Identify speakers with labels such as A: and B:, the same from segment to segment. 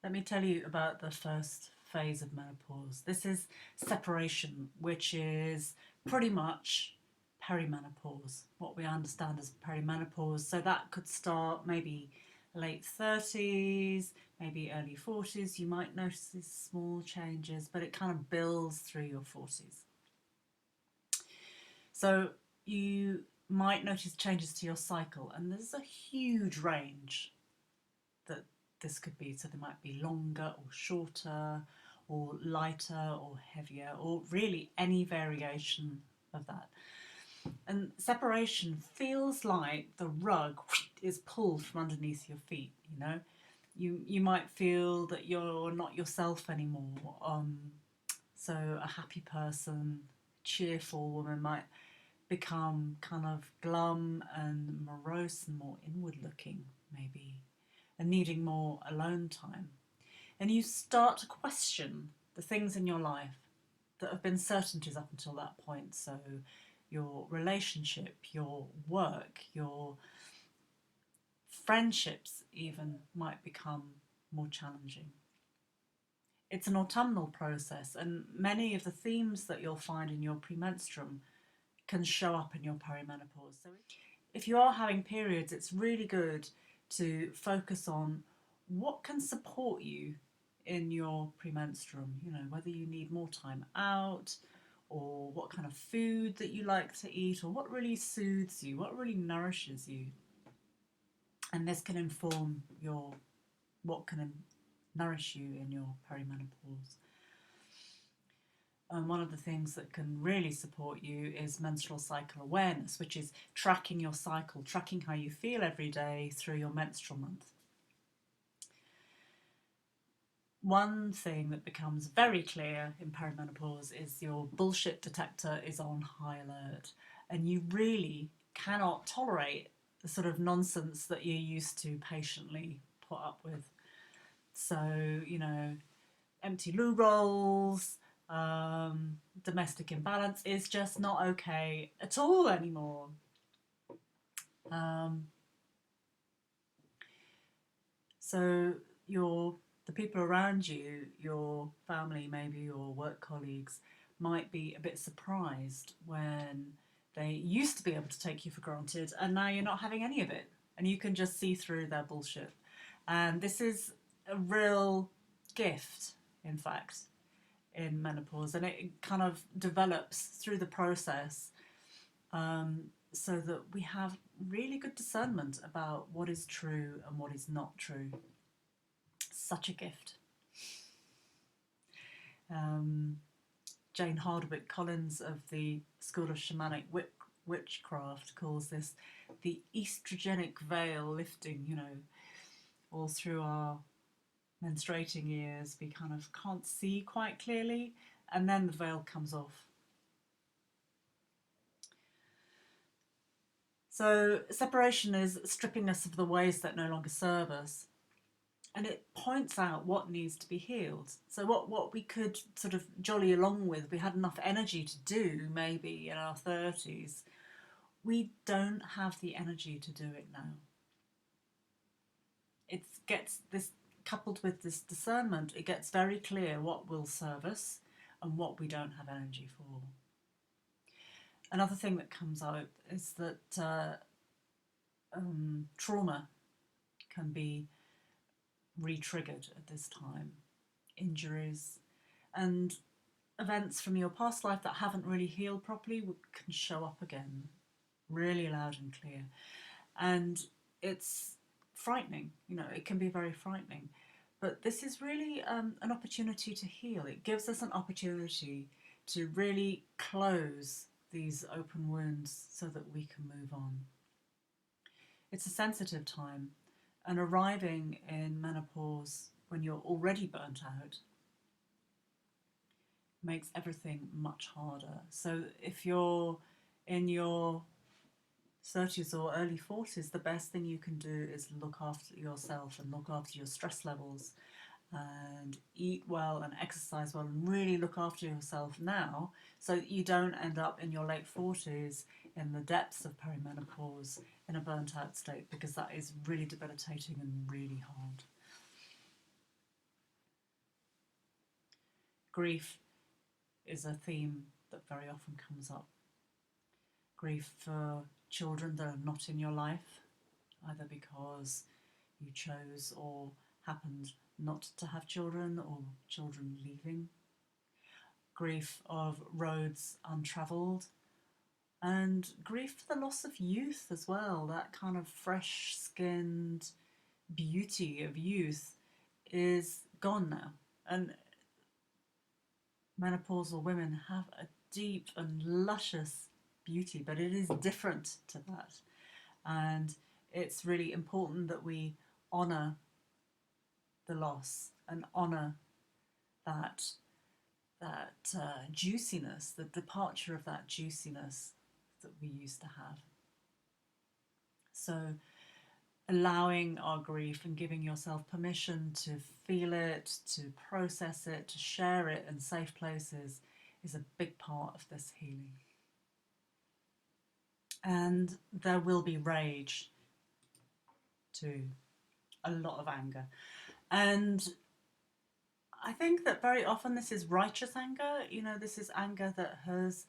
A: Let me tell you about the first phase of menopause. This is separation, which is pretty much perimenopause, what we understand as perimenopause. So that could start maybe late 30s, maybe early 40s. You might notice these small changes, but it kind of builds through your 40s. So you might notice changes to your cycle, and there's a huge range that this could be. So they might be longer or shorter, or lighter or heavier, or really any variation of that. And separation feels like the rug is pulled from underneath your feet, you know. You might feel that you're not yourself anymore. So a happy person, cheerful woman might become kind of glum and morose and more inward looking, maybe, and needing more alone time. And you start to question the things in your life that have been certainties up until that point. So your relationship, your work, your friendships even might become more challenging. It's an autumnal process, and many of the themes that you'll find in your premenstruum can show up in your perimenopause. So if you are having periods, it's really good to focus on what can support you in your premenstruum, you know, whether you need more time out, or what kind of food that you like to eat, or what really soothes you, what really nourishes you. And this can inform your what can nourish you in your perimenopause. And one of the things that can really support you is menstrual cycle awareness, which is tracking your cycle, tracking how you feel every day through your menstrual month. One thing that becomes very clear in perimenopause is your bullshit detector is on high alert, and you really cannot tolerate the sort of nonsense that you're used to patiently put up with. So, you know, empty loo rolls, domestic imbalance is just not okay at all anymore. Um, so the people around you, your family, maybe your work colleagues, might be a bit surprised when they used to be able to take you for granted and now you're not having any of it, and you can just see through their bullshit. And this is a real gift, in fact, in menopause, and it kind of develops through the process, so that we have really good discernment about what is true and what is not true. Such a gift. Um, Jane Hardwick Collins of the School of Shamanic Witchcraft calls this the estrogenic veil lifting, you know, all through our menstruating years. We kind of can't see quite clearly, and then the veil comes off. So separation is stripping us of the ways that no longer serve us, and it points out what needs to be healed. So what we could sort of jolly along with, we had enough energy to do maybe in our 30s, we don't have the energy to do it now. It gets this coupled with this discernment, it gets very clear what will serve us and what we don't have energy for. Another thing that comes out is that trauma can be re-triggered at this time. Injuries and events from your past life that haven't really healed properly can show up again really loud and clear. And it's frightening, you know, it can be very frightening. But this is really an opportunity to heal. It gives us an opportunity to really close these open wounds so that we can move on. It's a sensitive time, and arriving in menopause when you're already burnt out makes everything much harder. So if you're in your 30s or early 40s, the best thing you can do is look after yourself and look after your stress levels and eat well and exercise well and really look after yourself now, so that you don't end up in your late 40s in the depths of perimenopause in a burnt out state, because that is really debilitating and really hard. Grief is a theme that very often comes up. Grief for children that are not in your life, either because you chose or happened not to have children, or children leaving. Grief of roads untravelled, and grief for the loss of youth as well. That kind of fresh skinned beauty of youth is gone now. And menopausal women have a deep and luscious beauty, but it is different to that. And it's really important that we honour the loss and honour that juiciness, the departure of that juiciness that we used to have. So allowing our grief and giving yourself permission to feel it, to process it, to share it in safe places is a big part of this healing. And there will be rage too, a lot of anger. And I think that very often this is righteous anger. This is anger that has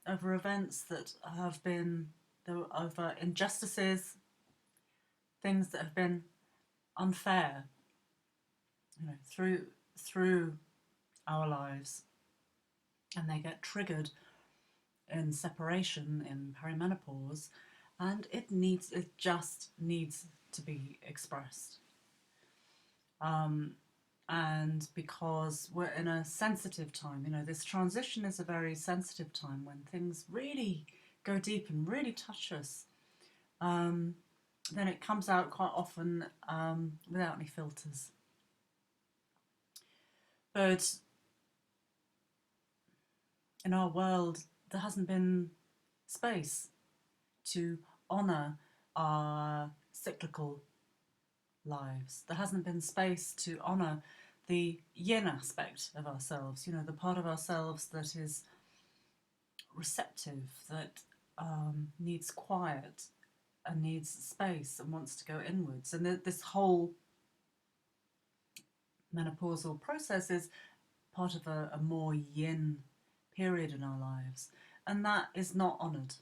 A: over events that have been, over injustices, things that have been unfair, through our lives, and they get triggered in separation, in perimenopause, and it just needs to be expressed. And because we're in a sensitive time, this transition is a very sensitive time when things really go deep and really touch us. Then it comes out quite often without any filters. But in our world, there hasn't been space to honour our cyclical lives. There hasn't been space to honour the yin aspect of ourselves, the part of ourselves that is receptive, that needs quiet and needs space and wants to go inwards. And this whole menopausal process is part of a more yin period in our lives, and that is not honoured.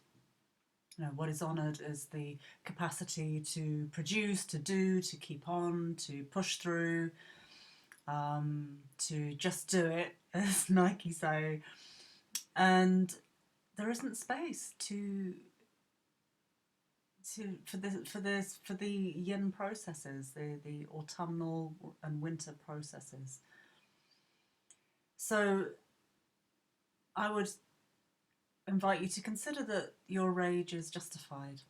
A: What is honoured is the capacity to produce, to do, to keep on, to push through, to just do it, as Nike say. And there isn't space for the yin processes, the autumnal and winter processes. So I would invite you to consider that your rage is justified.